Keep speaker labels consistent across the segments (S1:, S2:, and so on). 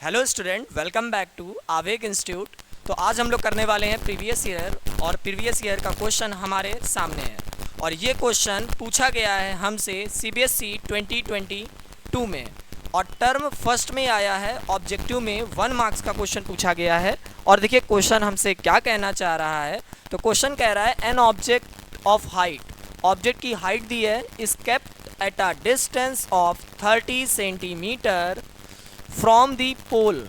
S1: Hello student, welcome back to Aaveg institute. तो आज हम लोग करने वाले हैं प्रीवियस ईयर, और प्रीवियस ईयर का क्वेश्चन हमारे सामने है। और ये क्वेश्चन पूछा गया है हमसे सीबीएसई 2022 में, और टर्म फर्स्ट में आया है। ऑब्जेक्टिव में 1 मार्क्स का क्वेश्चन पूछा गया है। और देखिए क्वेश्चन हमसे क्या कहना चाह रहा है। तो क्वेश्चन कह रहा है an object of height, object की हाइट दी है, is kept at a distance of 30 centimetre from the pole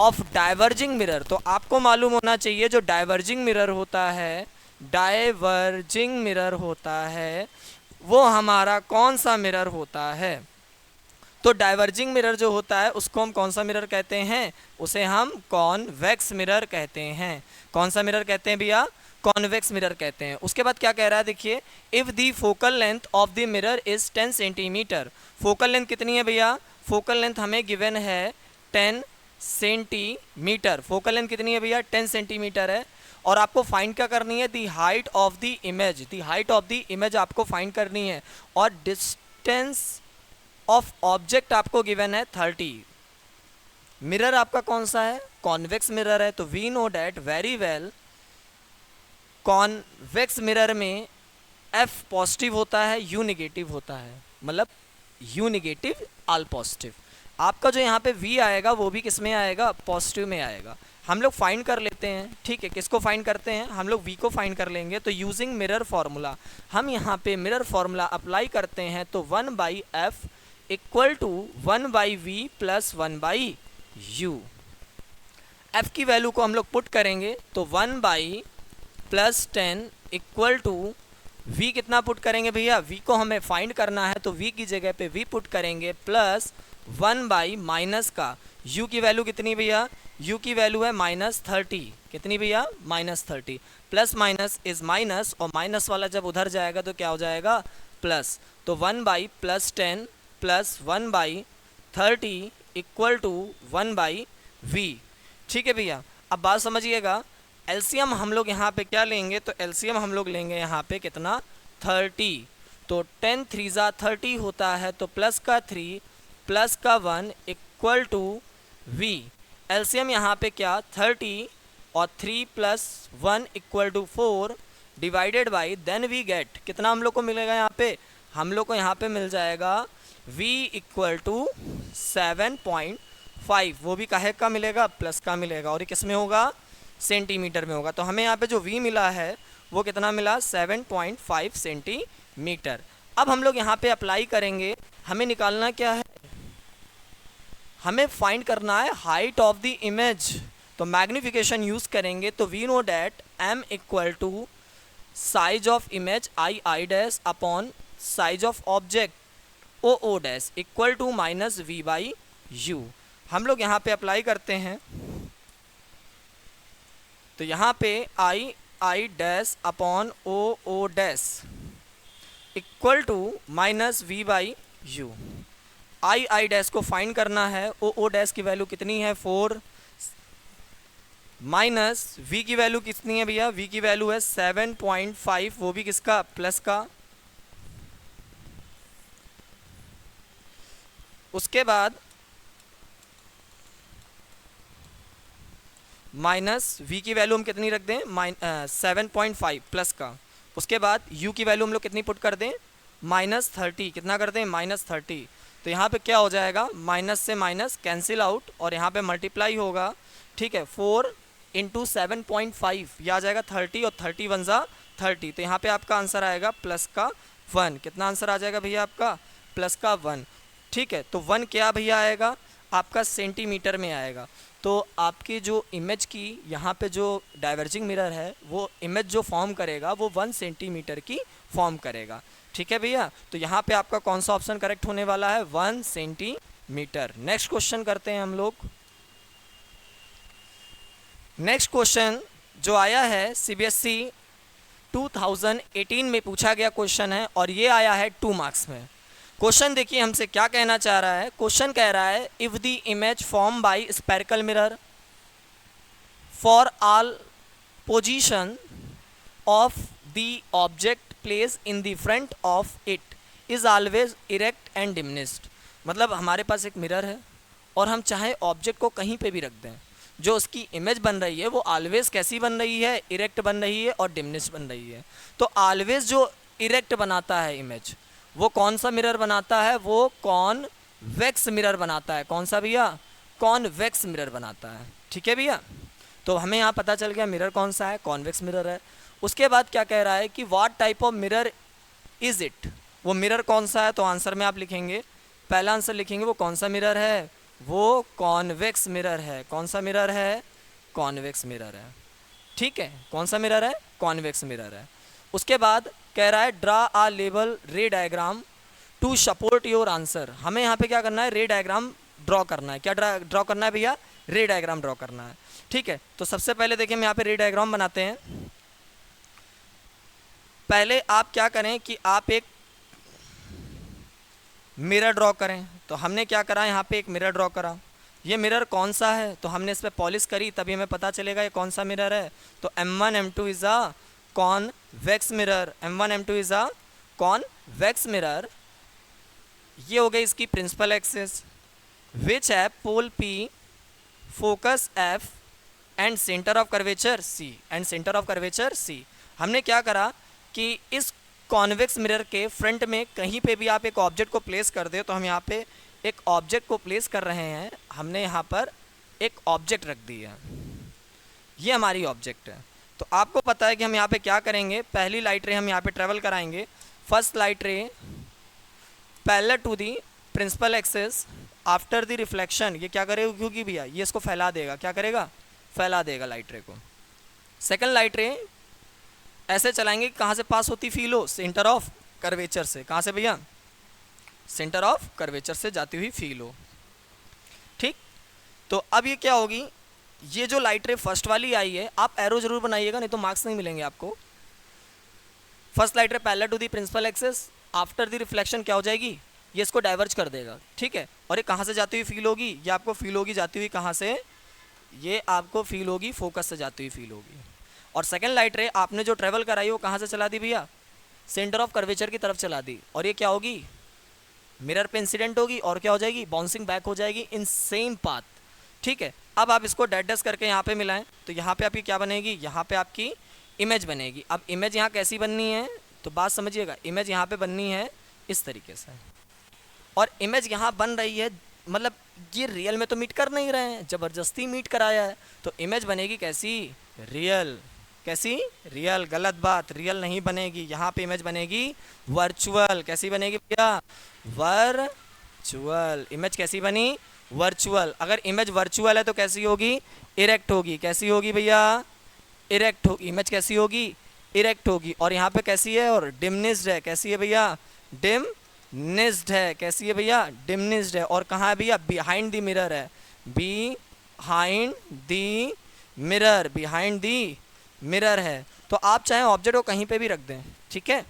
S1: of diverging mirror. तो आपको मालूम होना चाहिए जो डाइवर्जिंग मिरर होता है, डाइवर्जिंग मिरर होता है वो हमारा कौन सा मिरर होता है। तो डाइवर्जिंग मिरर जो होता है उसको हम कौन सा मिरर कहते हैं, उसे हम कॉन्वेक्स मिरर कहते हैं। कौन सा मिरर कहते हैं भैया, कॉन्वेक्स मिरर कहते हैं। उसके बाद क्या कह रहा है, देखिए if the focal length of the mirror is 10 centimetre. Focal length कितनी है भैया, फोकल लेंथ हमें गिवन है 10 सेंटीमीटर। फोकल लेंथ कितनी है भैया, 10 सेंटीमीटर है। और आपको फाइंड क्या करनी है, दी height of the image, the height of the image आपको फाइंड करनी है। और डिस्टेंस ऑफ ऑब्जेक्ट आपको गिवन है 30। मिरर आपका कौन सा है, कॉन्वेक्स मिरर है। तो we know that very well convex mirror में एफ पॉजिटिव होता है, यू निगेटिव होता है, मतलब यू निगेटिव आल पॉजिटिव। आपका जो यहाँ पे वी आएगा वो भी किस में आएगा, पॉजिटिव में आएगा। हम लोग फाइंड कर लेते हैं, ठीक है। किसको फाइंड करते हैं, हम लोग वी को फाइंड कर लेंगे। तो यूजिंग मिरर फार्मूला, हम यहाँ पे मिरर फार्मूला अप्लाई करते हैं। तो 1/f equal to 1/v plus 1/u। f की वैल्यू को हम लोग पुट करेंगे तो 1/+10 इक्वल टू v कितना पुट करेंगे भैया, v को हमें फाइंड करना है। तो v की जगह पे v पुट करेंगे प्लस 1/ माइनस का u की वैल्यू कितनी भैया, u की वैल्यू है -30। कितनी भैया, -30। प्लस माइनस इज माइनस, और माइनस वाला जब उधर जाएगा तो क्या हो जाएगा, प्लस। तो 1/+10 प्लस 1/30 इक्वल टू 1/v। ठीक है भैया, अब बात समझिएगा। एलसीएम हम लोग यहाँ पे क्या लेंगे, तो एलसीएम हम लोग लेंगे यहाँ पे कितना, 30। तो 10 3 30 होता है। तो प्लस का 3 प्लस का 1 इक्वल टू v। एलसीएम यहाँ पे क्या, 30 और 3 plus 1 equal to 4 divided by, then we get कितना हम लोग को मिलेगा यहाँ पे, हम लोग को यहाँ पे मिल जाएगा v इक्वल टू 7.5। वो भी काहे का मिलेगा, प्लस का मिलेगा, और ये किस में होगा, सेंटीमीटर में होगा। तो हमें यहाँ पे जो v मिला है वो कितना मिला, 7.5 सेंटीमीटर। अब हम लोग यहाँ पे अप्लाई करेंगे, हमें निकालना क्या है, हमें फाइंड करना है हाइट ऑफ द इमेज। तो मैग्निफिकेशन यूज़ करेंगे। तो we know that m equal to size of image i dash upon size of object o dash equal to -v/u। हम लोग यहाँ पे अप्लाई करते हैं। तो यहाँ पे i dash upon o dash equal to -v/u। i dash को फाइंड करना है, o डैश की वैल्यू कितनी है, 4, माइनस v की वैल्यू कितनी है भैया, v की वैल्यू है 7.5, वो भी किसका, प्लस का। उसके बाद माइनस v की वैल्यू हम कितनी रख दें, 7.5 प्लस का। उसके बाद u की वैल्यू हम लोग कितनी पुट कर दें, -30। कितना कर दें, -30। तो यहाँ पे क्या हो जाएगा, माइनस से माइनस कैंसिल आउट, और यहाँ पे मल्टीप्लाई होगा, ठीक है। 4 × 7.5 ये आ जाएगा 30, और 30 1 ज़ा 30। तो यहाँ पे आपका आंसर आएगा प्लस का 1। कितना आंसर आ जाएगा भैया आपका, प्लस का 1। ठीक है, तो 1 क्या भैया आएगा आपका, सेंटीमीटर में आएगा। तो आपकी जो इमेज की यहाँ पे जो डाइवर्जिंग मिरर है, वो इमेज जो फॉर्म करेगा वो 1 सेंटीमीटर की फॉर्म करेगा। ठीक है भैया, तो यहाँ पे आपका कौन सा ऑप्शन करेक्ट होने वाला है, 1 सेंटीमीटर। नेक्स्ट क्वेश्चन करते हैं हम लोग। नेक्स्ट क्वेश्चन जो आया है सीबीएसई 2018 में पूछा गया क्वेश्चन है, और ये आया है 2 मार्क्स में। क्वेश्चन देखिए हमसे क्या कहना चाह रहा है। क्वेश्चन कह रहा है if the image form by spherical mirror for all position of the object place in the front of it is always erect and diminished. मतलब हमारे पास एक मिरर है, और हम चाहे ऑब्जेक्ट को कहीं पे भी रख दें, जो उसकी इमेज बन रही है वो ऑलवेज कैसी बन रही है, इरेक्ट बन रही है और डिमिनिश बन रही है। तो ऑलवेज जो इरेक्ट बनाता है इमेज, वो कौन सा मिरर बनाता है, वो कॉन्वेक्स मिरर बनाता है। कौन सा भैया, कॉन्वेक्स मिरर बनाता है। ठीक है भैया, तो हमें यहाँ पता चल गया मिरर कौन सा है, कॉन्वेक्स मिरर है। उसके बाद क्या कह रहा है कि what type of mirror is it, वो मिरर कौन सा है। तो आंसर में आप लिखेंगे, पहला आंसर लिखेंगे वो कौन सा मिरर है, वो कॉन्वेक्स मिरर है। कौन सा मिरर है, कॉन्वेक्स मिरर है। ठीक है, कौन सा मिरर है, कॉन्वेक्स मिरर है। उसके बाद कह रहा है draw a label ray diagram to support your answer. हमें यहाँ पे क्या करना है, रे डायग्राम ड्रॉ करना है। क्या ड्रॉ करना है भैया, रे डायग्राम ड्रॉ करना है। ठीक है, तो सबसे पहले देखिए हम यहाँ पे रे डायग्राम बनाते हैं। पहले आप क्या करें कि आप एक मिरर ड्रॉ करें। तो हमने क्या करा, यहाँ पे एक मिरर ड्रॉ करा। ये मिरर कौन सा है, तो हमने इस पर पॉलिश करी, तभी हमें पता चलेगा ये कौन सा मिरर है। तो M1 M2 is a convex mirror. M1 M2 is a convex mirror. ये हो गई इसकी प्रिंसिपल एक्सिस, विच है पोल P, focus F and centre of curvature C, and centre of curvature C। हमने क्या करा कि इस कॉन्वेक्स मिरर के फ्रंट में कहीं पे भी आप एक ऑब्जेक्ट को प्लेस कर दे, तो हम यहाँ पे एक ऑब्जेक्ट को प्लेस कर रहे हैं। हमने यहाँ पर एक ऑब्जेक्ट रख दी है, ये हमारी ऑब्जेक्ट है। तो आपको पता है कि हम यहाँ पे क्या करेंगे, पहली लाइट रे हम यहाँ पे ट्रेवल कराएंगे। First light ray parallel to the principal axis after the reflection, ये क्या करेगा क्योंकि भैया ये इसको फैला देगा। क्या करेगा, फैला देगा लाइट रे को। सेकेंड लाइट रे ऐसे चलाएंगे, कहाँ से पास होती फील हो, सेंटर ऑफ कर्वेचर से। कहाँ से भैया, सेंटर ऑफ कर्वेचर से जाती हुई फील हो। ठीक, तो अब ये क्या होगी, ये जो लाइट रे फर्स्ट वाली आई है, आप एरो जरूर बनाइएगा नहीं तो मार्क्स नहीं मिलेंगे आपको। First light ray parallel to the principal axis after the reflection क्या हो जाएगी, ये इसको डाइवर्ज कर देगा। ठीक है, और ये कहाँ से जाती हुई फील होगी, ये आपको फील होगी जाती हुई कहाँ से, ये आपको फील होगी फोकस से जाती हुई फील होगी। और सेकेंड लाइट रे आपने जो ट्रेवल कराई वो कहाँ से चला दी भैया, सेंटर ऑफ कर्वेचर की तरफ चला दी, और ये क्या होगी, मिरर पे इंसिडेंट होगी और क्या हो जाएगी, बाउंसिंग बैक हो जाएगी इन सेम पाथ। ठीक है, अब आप इसको डेड डस्ट करके यहाँ पे मिलाएं, तो यहाँ पे आपकी क्या बनेगी, यहाँ पे आपकी इमेज बनेगी। अब इमेज यहाँ कैसी बननी है, तो बात समझिएगा, इमेज यहाँ पे बननी है इस तरीके से, और इमेज यहाँ बन रही है, मतलब ये रियल में तो मीट कर नहीं रहे हैं, ज़बरदस्ती मीट कराया है। तो इमेज बनेगी कैसी, रियल। कैसी, रियल। गलत बात, रियल नहीं बनेगी, यहाँ पे इमेज बनेगी वर्चुअल। कैसी बनेगी भैया, वर्चुअल। इमेज कैसी बनी, वर्चुअल। अगर इमेज वर्चुअल है तो कैसी होगी, इरेक्ट होगी। कैसी होगी भैया, इरेक्ट होगी। इमेज कैसी होगी, इरेक्ट होगी। और यहाँ पे कैसी है, और डिमनिस्ड है। कैसी है भैया, डिमनिस्ड है। कैसी है भैया, डिमनिस्ड है। और कहाँ है भैया, बिहाइंड द मिरर है, behind the mirror, behind the mirror है। तो आप चाहे ऑब्जेक्ट को कहीं पे भी रख दें, ठीक है।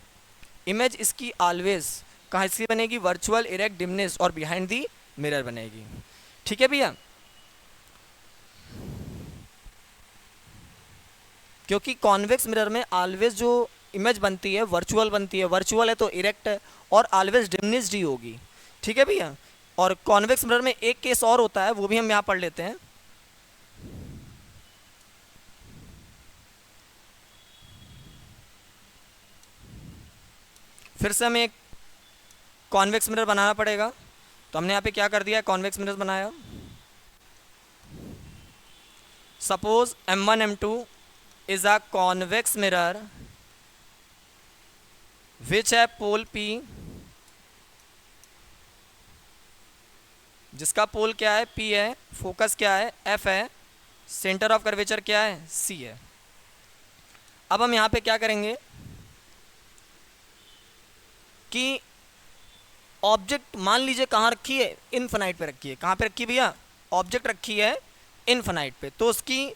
S1: इमेज इसकी ऑलवेज कहाँ इसकी बनेगी, वर्चुअल, इरेक्ट, डिमनिस्ड और बिहाइंड दी मिरर बनेगी। ठीक है भैया, क्योंकि कॉन्वेक्स मिरर में ऑलवेज जो इमेज बनती है वर्चुअल बनती है। वर्चुअल है तो इरेक्ट है और ऑलवेज डिमनिस्ड ही होगी। ठीक है भैया, और कॉन्वेक्स मिरर में एक केस और होता है, वो भी हम यहाँ पढ़ लेते हैं। फिर से हमें एक कॉन्वेक्स मिरर बनाना पड़ेगा, तो हमने यहाँ पे क्या कर दिया है, कॉन्वेक्स मिरर बनाया। Suppose M1 M2 is a convex mirror which है पोल P, जिसका पोल क्या है, P है, फोकस क्या है, F है, सेंटर ऑफ कर्वेचर क्या है, C है। अब हम यहाँ पे क्या करेंगे कि ऑब्जेक्ट मान लीजिए कहाँ रखी है, इनफिनाइट पे रखी है। कहाँ पे रखी है भैया, ऑब्जेक्ट रखी है इनफिनाइट पे, तो उसकी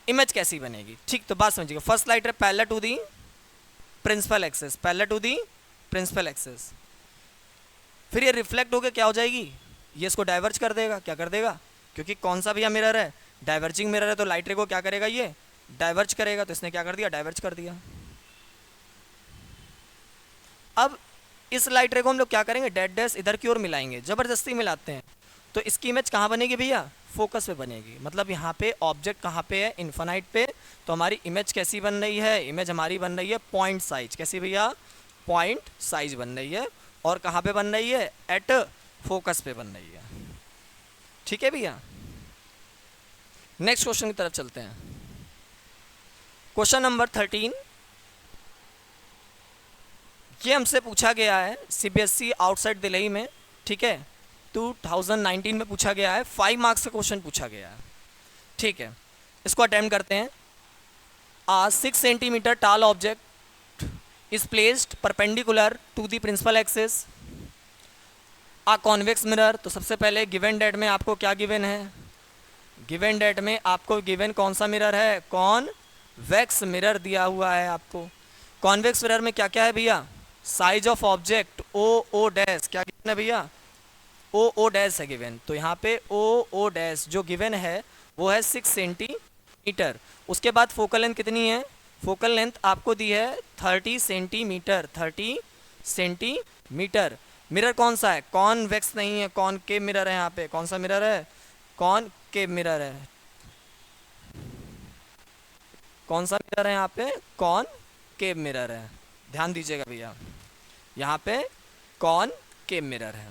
S1: इमेज कैसी बनेगी। ठीक, तो बात समझिएगा। फर्स्ट लाइट है parallel to the principal axis, parallel to the principal axis. फिर ये रिफ्लेक्ट होकर क्या हो जाएगी, ये इसको डाइवर्ज कर देगा। क्या कर देगा, क्योंकि कौन सा भैया मिरर है, डाइवर्जिंग मिरर है, तो लाइट रे को क्या करेगा, ये डाइवर्ज करेगा। तो इसने क्या कर दिया, डाइवर्ज कर दिया। अब इस लाइट रे को हम लोग क्या करेंगे, डेड डैश इधर की ओर मिलाएंगे, ज़बरदस्ती मिलाते हैं। तो इसकी इमेज कहाँ बनेगी भैया, फोकस पे बनेगी। मतलब यहाँ पे ऑब्जेक्ट कहाँ पे है, इन्फिनाइट पे, तो हमारी इमेज कैसी बन रही है, इमेज हमारी बन रही है पॉइंट साइज। कैसी भैया, पॉइंट साइज बन रही है। और कहाँ पे बन रही है, एट फोकस पे बन रही है। ठीक है भैया, नेक्स्ट क्वेश्चन की तरफ चलते हैं। क्वेश्चन नंबर 13, ये हमसे पूछा गया है सीबीएसई आउटसाइड दिल्ली में, ठीक है, 2019 में पूछा गया है। 5 मार्क्स का क्वेश्चन पूछा गया है, ठीक है। इसको अटेम्प्ट करते हैं। 6 centimetre tall object is placed perpendicular to the principal axis a convex mirror. तो सबसे पहले गिवन डेट में आपको क्या गिवन है, गिवन डेट में आपको गिवन कौन सा मिरर है, कॉन्वेक्स मिरर दिया हुआ है आपको। कॉन्वेक्स मिरर में क्या क्या है भैया, size of object o dash, क्या गिवन है भैया, ओ डैश है गिवन। तो यहाँ पे ओ डैश जो गिवन है वो है 6 सेंटीमीटर। उसके बाद फोकल लेंथ कितनी है, फोकल लेंथ आपको दी है 30 सेंटीमीटर, 30 सेंटीमीटर। मिरर कौन सा है, कॉन्वेक्स नहीं है, कॉनकेव मिरर है। यहाँ पे कौन सा मिरर है, कॉनकेव मिरर है। कौन सा मिरर है यहाँ पे, कॉनकेव मिरर है। ध्यान दीजिएगा भैया, यहाँ पे कॉनकेव मिरर है।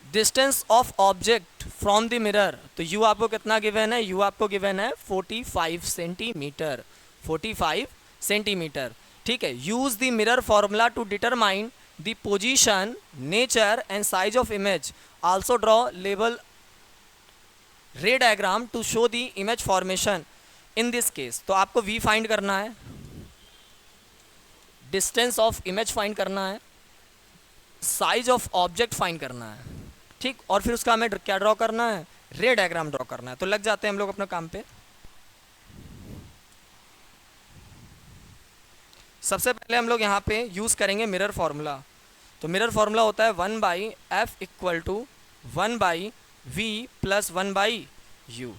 S1: Distance of object from the mirror, तो यू आपको कितना गिवन है, यू आपको गिवन है 45 सेंटीमीटर, 45 सेंटीमीटर, ठीक है। Use the mirror formula to determine the position, nature and size of image. Also draw label ray diagram to show the image formation in this case. तो आपको we find करना है, distance of image find करना है, size of object find करना है, ठीक। और फिर उसका हमें क्या ड्रॉ करना है, रे डायग्राम ड्रॉ करना है। तो लग जाते हैं हम लोग अपने काम पे। सबसे पहले हम लोग यहाँ पे यूज करेंगे मिरर फॉर्मूला। तो मिरर फॉर्मूला होता है 1/f equal to 1/v plus 1/u।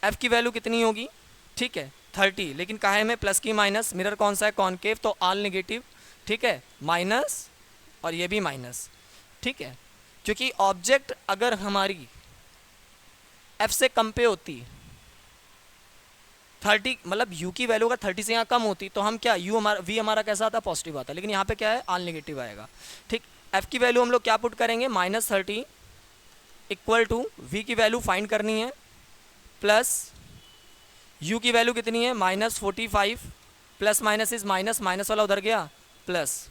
S1: f की वैल्यू कितनी होगी, ठीक है 30, लेकिन काहे में प्लस की माइनस, मिरर कौन सा है, कॉनकेव, तो ऑल नेगेटिव, ठीक है, माइनस और ये भी माइनस, ठीक है। क्योंकि ऑब्जेक्ट अगर हमारी f से कम पे होती, 30 मतलब u की वैल्यू अगर 30 से यहाँ कम होती तो हम क्या, u हमारा v हमारा कैसा आता, पॉजिटिव आता, लेकिन यहाँ पे क्या है, ऑल नेगेटिव आएगा, ठीक। f की वैल्यू हम लोग क्या पुट करेंगे, -30 इक्वल टू v की वैल्यू फाइंड करनी है, प्लस u की वैल्यू कितनी है, -45, plus minus is minus, minus वाला उधर गया, plus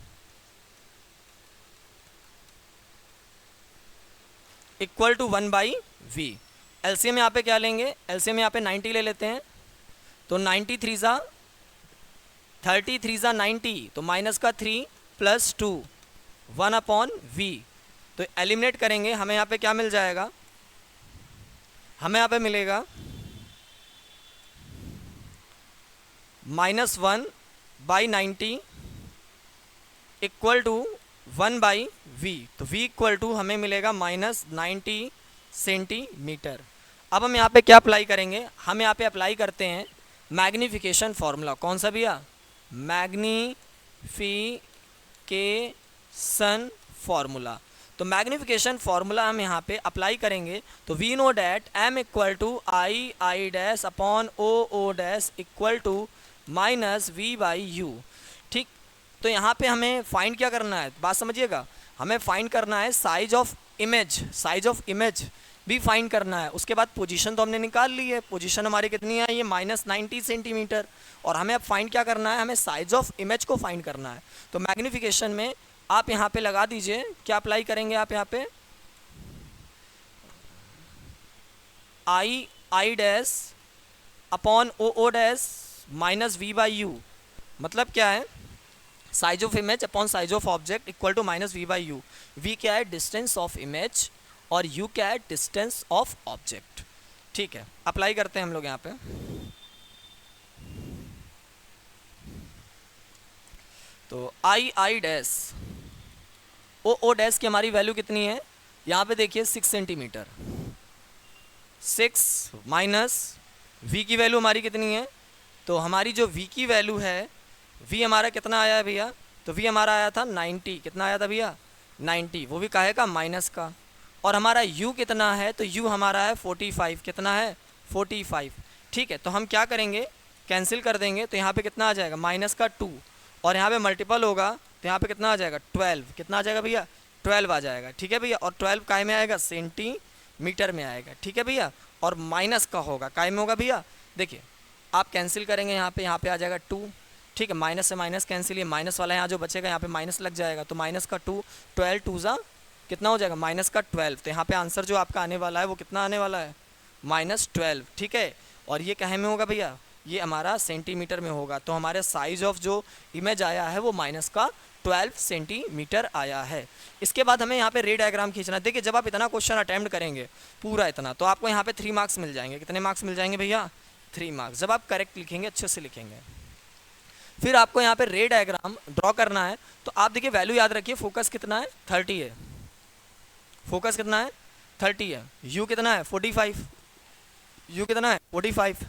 S1: equal to 1/v। LCM यहाँ पे क्या लेंगे, एलसीएम यहाँ पे 90 ले लेते हैं। तो 90 3 ज़ा 30, 3 ज़ा 90, तो माइनस का 3 प्लस 2 1/v। तो एलिमिनेट करेंगे, हमें यहाँ पे क्या मिल जाएगा, हमें यहाँ पे मिलेगा -1/90 इक्वल टू 1/v। तो v इक्वल टू हमें मिलेगा -90 सेंटीमीटर। अब हम यहाँ पे क्या अप्लाई करेंगे, हम यहाँ पे अप्लाई करते हैं मैग्नीफिकेशन फार्मूला। कौन सा भैया, मैग्नीफिकेशन फार्मूला। तो मैग्नीफिकेशन फार्मूला हम यहाँ पे अप्लाई करेंगे। तो we know that m equal to i dash upon o dash equal to -v/u, ठीक। तो यहाँ पे हमें फाइंड क्या करना है, बात समझिएगा, हमें फाइंड करना है size of image, size of image भी फाइंड करना है। उसके बाद पोजीशन तो हमने निकाल ली है, पोजीशन हमारी कितनी है, ये -90 सेंटीमीटर। और हमें अब फाइंड क्या करना है, हमें साइज ऑफ इमेज को फाइंड करना है। तो मैग्नीफिकेशन में आप यहाँ पे लगा दीजिए, क्या अप्लाई करेंगे आप यहाँ पे, i dash upon o dash -v/u। मतलब क्या है, size of image upon size of object equal to -v/u। v क्या है, डिस्टेंस ऑफ इमेज, और u क्या है, डिस्टेंस ऑफ ऑब्जेक्ट, ठीक है। अप्लाई करते हैं हम लोग यहाँ पे। तो आई डैश ओ डैश की हमारी वैल्यू कितनी है, यहाँ पे देखिए 6 सेंटीमीटर, 6 माइनस v की वैल्यू हमारी कितनी है, तो हमारी जो v की वैल्यू है, v हमारा कितना आया है भैया, तो v हमारा आया था 90, कितना आया था भैया 90, वो भी काहे का, माइनस का। और हमारा u कितना है, तो u हमारा है 45, कितना है 45। ठीक है, तो हम क्या करेंगे, कैंसिल कर देंगे, तो यहाँ पे कितना आ जाएगा माइनस का 2, और यहाँ पे मल्टीपल होगा तो यहाँ पे कितना आ जाएगा 12, कितना आ जाएगा भैया 12 आ जाएगा। ठीक है भैया, और 12 काय में आएगा, सेंटीमीटर में आएगा। ठीक है भैया, और माइनस का होगा, काय में होगा भैया, देखिए आप कैंसिल करेंगे यहाँ पे आ जाएगा 2। ठीक है, माइनस से माइनस कैंसिल, ये माइनस वाला यहाँ जो बचेगा यहाँ पे माइनस लग जाएगा, तो माइनस का 2, 12 टू ज़ा कितना हो जाएगा माइनस का 12। तो यहाँ पे आंसर जो आपका आने वाला है वो कितना आने वाला है, -12। ठीक है, और ये कहे में होगा भैया, ये हमारा सेंटीमीटर में होगा। तो हमारे साइज़ ऑफ जो इमेज आया है वो -12 सेंटीमीटर आया है। इसके बाद हमें यहाँ पे रे डायग्राम खींचना है। देखिए जब आप इतना क्वेश्चन अटैम्प्ट करेंगे पूरा इतना, तो आपको यहाँ पे 3 मार्क्स मिल जाएंगे। कितने मार्क्स मिल जाएंगे भैया, 3 मार्क्स, जब आप करेक्ट लिखेंगे, अच्छे से लिखेंगे। फिर आपको यहाँ पे रे डायग्राम ड्रॉ करना है। तो आप देखिए वैल्यू याद रखिए, फोकस कितना है 30 है, फोकस कितना है 30 है, यू कितना है 45, यू कितना है 45,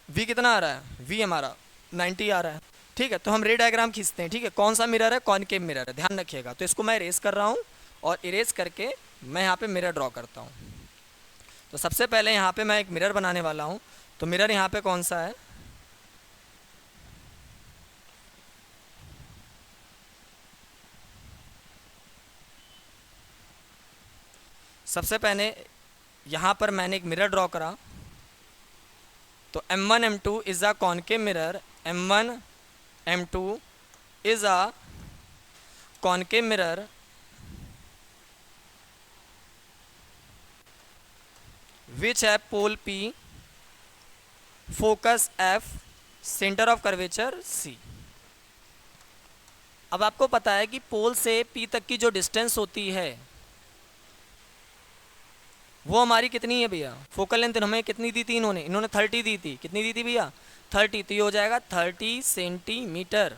S1: वी कितना आ रहा है, वी हमारा 90 आ रहा है। ठीक है, तो हम रे डायग्राम खींचते हैं। ठीक है, कौन सा मिरर है, कॉनकेव मिरर है, ध्यान रखिएगा। तो इसको मैं इरेज कर रहा हूँ, और इरेज करके मैं यहाँ पे मिरर ड्रॉ करता हूँ। तो सबसे पहले यहाँ पे मैं एक मिरर बनाने वाला हूँ। तो मिरर यहाँ पे कौन सा है, सबसे पहले यहाँ पर मैंने एक मिरर ड्रॉ करा। तो M1 M2 is a concave mirror, M1 M2 is a concave mirror which है पोल P, focus F, centre of curvature C। अब आपको पता है कि पोल से P तक की जो डिस्टेंस होती है वो हमारी कितनी है भैया, फोकल लेंथ हमें कितनी दी थी इन्होंने 30 दी थी। कितनी दी थी भैया 30, तो ये हो जाएगा 30 सेंटीमीटर।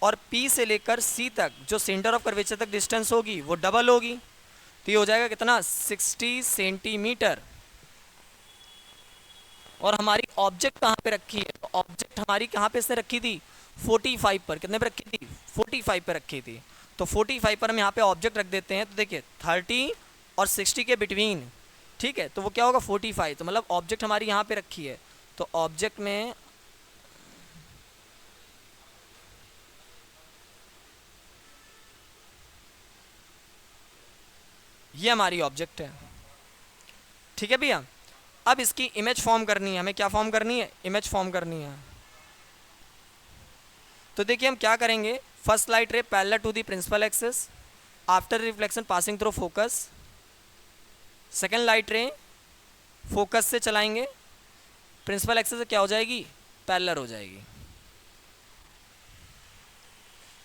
S1: और P से लेकर C तक जो सेंटर ऑफ कर्वेचर तक डिस्टेंस होगी वो डबल होगी, तो ये हो जाएगा कितना 60 सेंटीमीटर। और हमारी ऑब्जेक्ट कहाँ पे रखी है, तो ऑब्जेक्ट हमारी कहाँ पे इसने रखी थी 45 पर, कितने पे रखी थी 45 पर रखी थी। तो 45 पर हम यहाँ पे ऑब्जेक्ट रख देते हैं। तो देखिए 30 और 60 के बिटवीन, ठीक है, तो वो क्या होगा 45, तो मतलब ऑब्जेक्ट हमारी यहाँ पे रखी है। तो ऑब्जेक्ट में ये हमारी ऑब्जेक्ट है। ठीक है भैया, अब इसकी इमेज फॉर्म करनी है, हमें क्या फॉर्म करनी है, इमेज फॉर्म करनी है। तो देखिए हम क्या करेंगे, first light ray parallel to the principal axis after reflection passing through focus, second light ray focus से चलाएंगे, प्रिंसिपल एक्सिस से क्या हो जाएगी, पैरेलल हो जाएगी।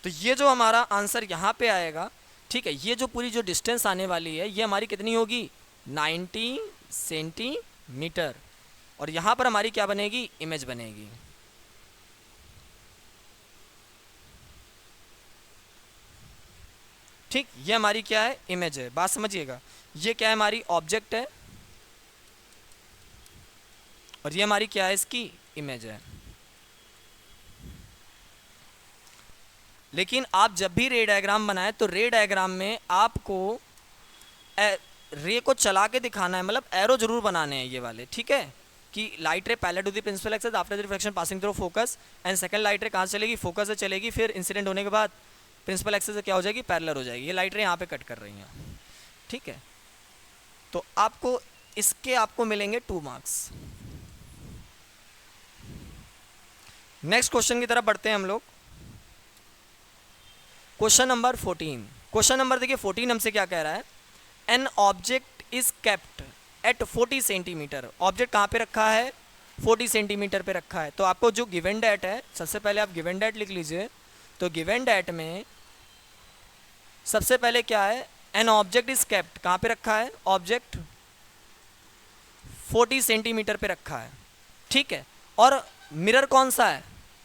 S1: तो ये जो हमारा आंसर यहाँ पे आएगा, ठीक है, ये जो पूरी जो डिस्टेंस आने वाली है ये हमारी कितनी होगी 90 सेंटीमीटर। और यहाँ पर हमारी क्या बनेगी, इमेज बनेगी। ठीक, ये हमारी क्या है, इमेज है। बात समझिएगा, ये क्या है, हमारी ऑब्जेक्ट है, और ये हमारी क्या है, इसकी इमेज है। लेकिन आप जब भी रे डायग्राम बनाए तो रे डायग्राम में आपको रे को चला के दिखाना है, मतलब एरो जरूर बनाने हैं ये वाले। ठीक है, कि light ray parallel to the principal axis after the reflection passing through focus, and second light ray कहाँ चलेगी, फोकस से चलेगी, फिर इंसिडेंट होने के बाद प्रिंसिपल एक्सिस से क्या हो जाएगी, पैरेलल हो जाएगी। ये लाइट रे यहाँ पे कट कर रही हैं। ठीक है, तो आपको इसके आपको मिलेंगे 2 मार्क्स। नेक्स्ट क्वेश्चन की तरफ बढ़ते हैं हम लोग। Question number 14। क्वेश्चन नंबर देखिए 14 हमसे क्या कह रहा है, an object is kept eight 40 centimetre. Object कहाँ पे रखा है, 40 सेंटीमीटर पे रखा है। तो आपको जो गिवन डेट है, सबसे पहले आप गिवन डेट लिख लीजिए। तो गिवन डेट में सबसे पहले क्या है, एन ऑब्जेक्ट इज केप्ट, कहाँ पे रखा है, ऑब्जेक्ट 40 सेंटीमीटर पे रखा है। ठीक है, और मिरर कौन सा है,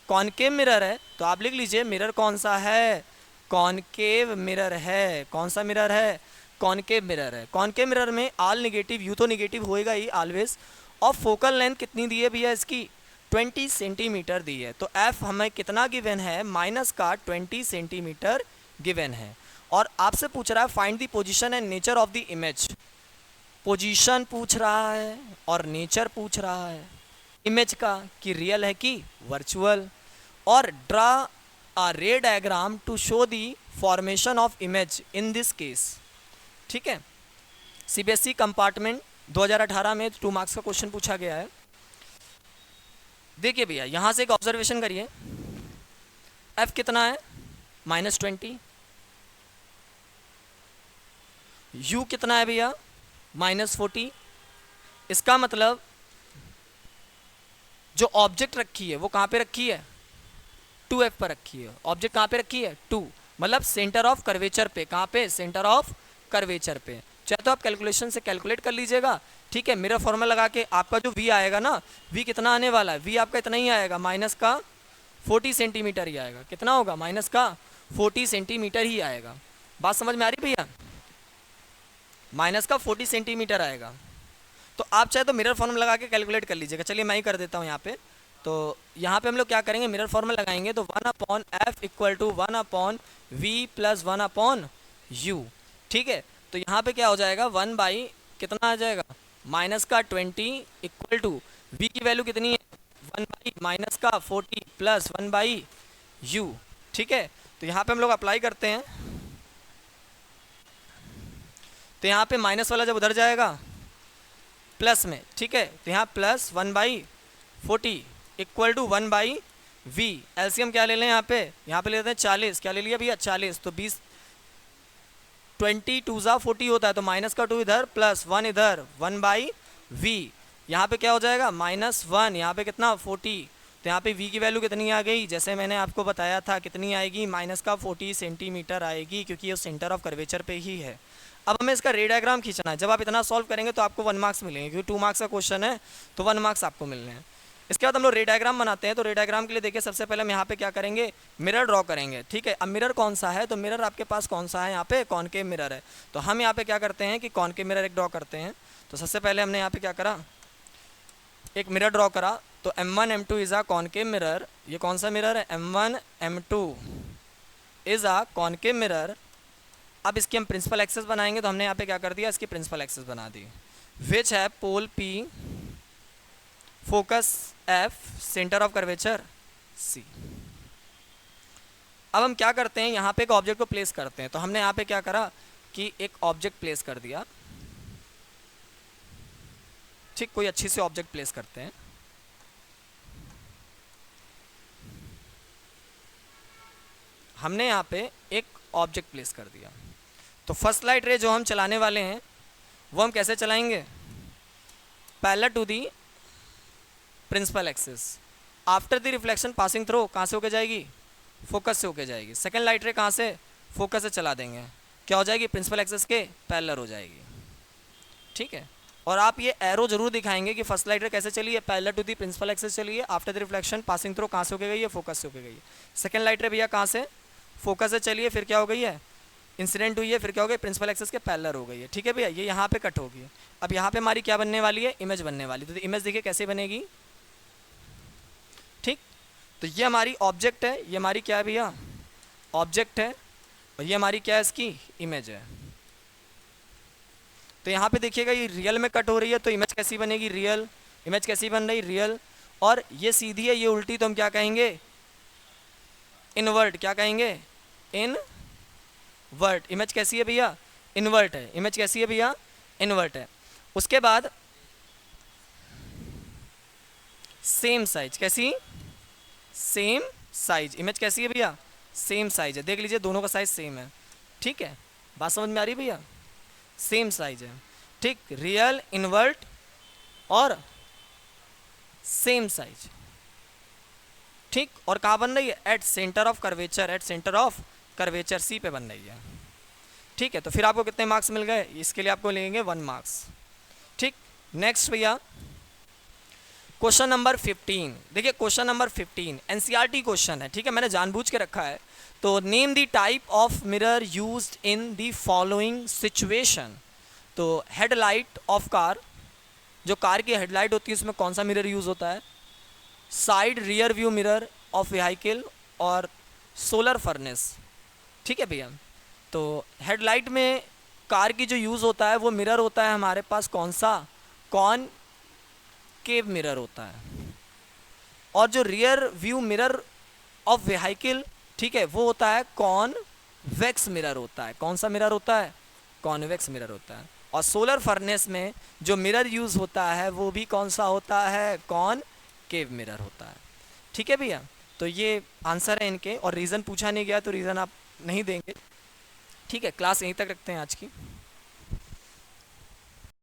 S1: कॉनकेव मिरर है। तो आप लिख लीजिए मिरर कौन सा है, कॉनकेव मिरर है। कौन सा मिरर है, कॉनकेव मिरर है। कॉनकेव मिरर में आल निगेटिव, यू तो निगेटिव होएगा ही ऑलवेज। और फोकल लेंथ कितनी दी है भैया इसकी, 20 सेंटीमीटर दी है। तो एफ हमें कितना गिवन है, -20 सेंटीमीटर गिवन है। और आपसे पूछ रहा है find the position and nature of the image. Position पूछ रहा है और नेचर पूछ रहा है इमेज का कि रियल है कि वर्चुअल, और draw a ray diagram to show the formation of image in this case. ठीक है, सीबीएसई कंपार्टमेंट 2018 में 2 मार्क्स का क्वेश्चन पूछा गया है। देखिए भैया यहाँ से एक ऑब्जर्वेशन करिए, f कितना है -20, u कितना है भैया -40। इसका मतलब जो ऑब्जेक्ट रखी है वो कहाँ पे रखी है 2f पर रखी है। ऑब्जेक्ट कहाँ पे रखी है 2, मतलब सेंटर ऑफ कर्वेचर पे। कहाँ पे? सेंटर ऑफ कर्वेचर पे। चाहे तो आप कैलकुलेशन से कैलकुलेट कर लीजिएगा। ठीक है, मिरर फॉर्मूला लगा के आपका जो v आएगा ना, v कितना आने वाला है, v आपका इतना ही आएगा, माइनस का 40 सेंटीमीटर ही आएगा। कितना होगा? माइनस का 40 सेंटीमीटर ही आएगा। बात समझ में आ रही भैया? माइनस का 40 सेंटीमीटर आएगा। तो आप चाहे तो मिरर फॉर्मूला लगा के कैलकुलेट कर लीजिएगा। चलिए मैं ही कर देता हूँ यहाँ पे। तो यहाँ पे हम लोग क्या करेंगे, मिरर फॉर्मूला लगाएंगे तो 1/f equal to 1/v plus 1/u। ठीक है, तो यहाँ पे क्या हो जाएगा 1 बाई कितना आ जाएगा माइनस का 20 इक्वल टू v की वैल्यू कितनी है 1 बाई माइनस का 40 प्लस 1 बाई u। ठीक है, तो यहाँ पे हम लोग अप्लाई करते हैं। तो यहाँ पे माइनस वाला जब उधर जाएगा प्लस में, ठीक है, तो यहाँ plus 1/40 equal to 1 by v. LCM क्या ले लें यहाँ पे ले लेते हैं 40। क्या ले लिया भैया 40। तो 20 20 2 ज़ा 40 होता है, तो माइनस का 2 इधर प्लस 1 इधर 1 बाई वी। यहाँ पे क्या हो जाएगा -1, यहाँ पे कितना 40। तो यहाँ पे v की वैल्यू कितनी आ गई, जैसे मैंने आपको बताया था कितनी आएगी, माइनस का 40 सेंटीमीटर आएगी, क्योंकि ये सेंटर ऑफ कर्वेचर पे ही है। अब हमें इसका रे डायग्राम खींचना है। जब आप इतना सॉल्व करेंगे तो आपको 1 मार्क्स मिलेंगे, क्योंकि 2 मार्क्स का क्वेश्चन है तो 1 मार्क्स आपको मिलने हैं। इसके बाद हम लोग रे डायग्राम बनाते हैं। तो रे डायग्राम के लिए देखिए सबसे पहले हम यहाँ पे क्या करेंगे, मिरर ड्रॉ करेंगे। ठीक है, अब मिरर कौन सा है, तो मिरर आपके पास कौन सा है, यहाँ पे कॉनकेव मिरर है। तो हम यहाँ पे क्या करते हैं कि कॉनकेव मिरर एक ड्रॉ करते हैं। तो सबसे पहले हमने यहाँ पे क्या करा, एक मिरर ड्रॉ करा। तो M1 M2 is uh concave mirror. ये कौन सा मिरर है, M1 M2 is uh concave mirror. अब इसकी हम प्रिंसिपल एक्सेस बनाएंगे। तो हमने यहाँ पे क्या कर दिया, इसकी प्रिंसिपल एक्सेस बना दी, विच है पोल P, focus F, centre of curvature C। अब हम क्या करते हैं, यहाँ पे एक ऑब्जेक्ट को प्लेस करते हैं। तो हमने यहाँ पे क्या करा कि एक ऑब्जेक्ट प्लेस कर दिया। ठीक, कोई अच्छी सी ऑब्जेक्ट प्लेस करते हैं। हमने यहाँ पे एक ऑब्जेक्ट प्लेस कर दिया। तो फर्स्ट लाइट रे जो हम चलाने वाले हैं वो हम कैसे चलाएंगे, parallel to the principal axis. After the reflection passing through कहाँ से होके जाएगी, फोकस से होके जाएगी। सेकंड लाइट रे कहाँ से, फोकस से चला देंगे, क्या हो जाएगी, प्रिंसिपल एक्सिस के पैरेलल हो जाएगी। ठीक है, और आप ये एरो जरूर दिखाएंगे कि फर्स्ट लाइट रे कैसे चली है, parallel to the principal axis चली है, after the reflection passing through कहाँ से होके गई है, फोकस से होके गई है। सेकंड लाइट रे भैया कहाँ से, फोकस से चलिए, फिर क्या हो गई है, इंसिडेंट हुई है, फिर क्या हो गई, प्रिंसिपल एक्सिस के पैरेलल हो गई है। ठीक है भैया, ये यहाँ पे कट होगी। अब यहाँ पे हमारी क्या बनने वाली है, इमेज बनने वाली। तो इमेज देखिए कैसे बनेगी। ठीक, तो ये हमारी ऑब्जेक्ट है, ये हमारी क्या है भैया, ऑब्जेक्ट है, और ये हमारी क्या है, इसकी इमेज है। तो यहाँ पे देखिएगा ये रियल में कट हो रही है, तो इमेज कैसी बनेगी, रियल। इमेज कैसी बन रही, रियल। और ये सीधी है, ये उल्टी, तो हम क्या कहेंगे, इनवर्ट। क्या कहेंगे, इनवर्ट। इमेज कैसी है भैया, इनवर्ट है। इमेज कैसी है भैया, इनवर्ट है। उसके बाद सेम साइज, कैसी, सेम साइज। इमेज कैसी है भैया, सेम साइज है। देख लीजिए दोनों का साइज सेम है। ठीक है, बात समझ में आ रही है भैया, सेम साइज है। ठीक, रियल, इनवर्ट और सेम साइज। ठीक, और कहाँ बन रही है, at centre of curvature, at centre of curvature c पे बन रही है। ठीक है, तो फिर आपको कितने मार्क्स मिल गए, इसके लिए आपको लेंगे 1 मार्क्स। ठीक, नेक्स्ट भैया क्वेश्चन नंबर 15। देखिए क्वेश्चन नंबर 15 एनसीईआरटी क्वेश्चन है। ठीक है, मैंने जानबूझ के रखा है। तो name the type of mirror used in the following situation. तो हेडलाइट ऑफ कार, जो कार की हेडलाइट होती है उसमें कौन सा मिरर यूज़ होता है, side rear view mirror of vehicle और सोलर फर्नेस। ठीक है भैया, तो हेडलाइट में कार की जो यूज़ होता है वो मिरर होता है हमारे पास कौन सा, कॉनकेव मिरर होता है। और जो rear view mirror of vehicle, ठीक है, वो होता है कॉन्वेक्स मिरर होता है। कौन सा मिरर होता है, कॉन्वेक्स मिरर होता है। और सोलर फर्नेस में जो मिरर यूज़ होता है वो भी कौन सा होता है, कॉनकेव मिरर होता है। ठीक है भैया, तो ये आंसर है इनके, और रीज़न पूछा नहीं गया तो रीज़न आप नहीं देंगे। ठीक है, क्लास यहीं तक रखते हैं आज की।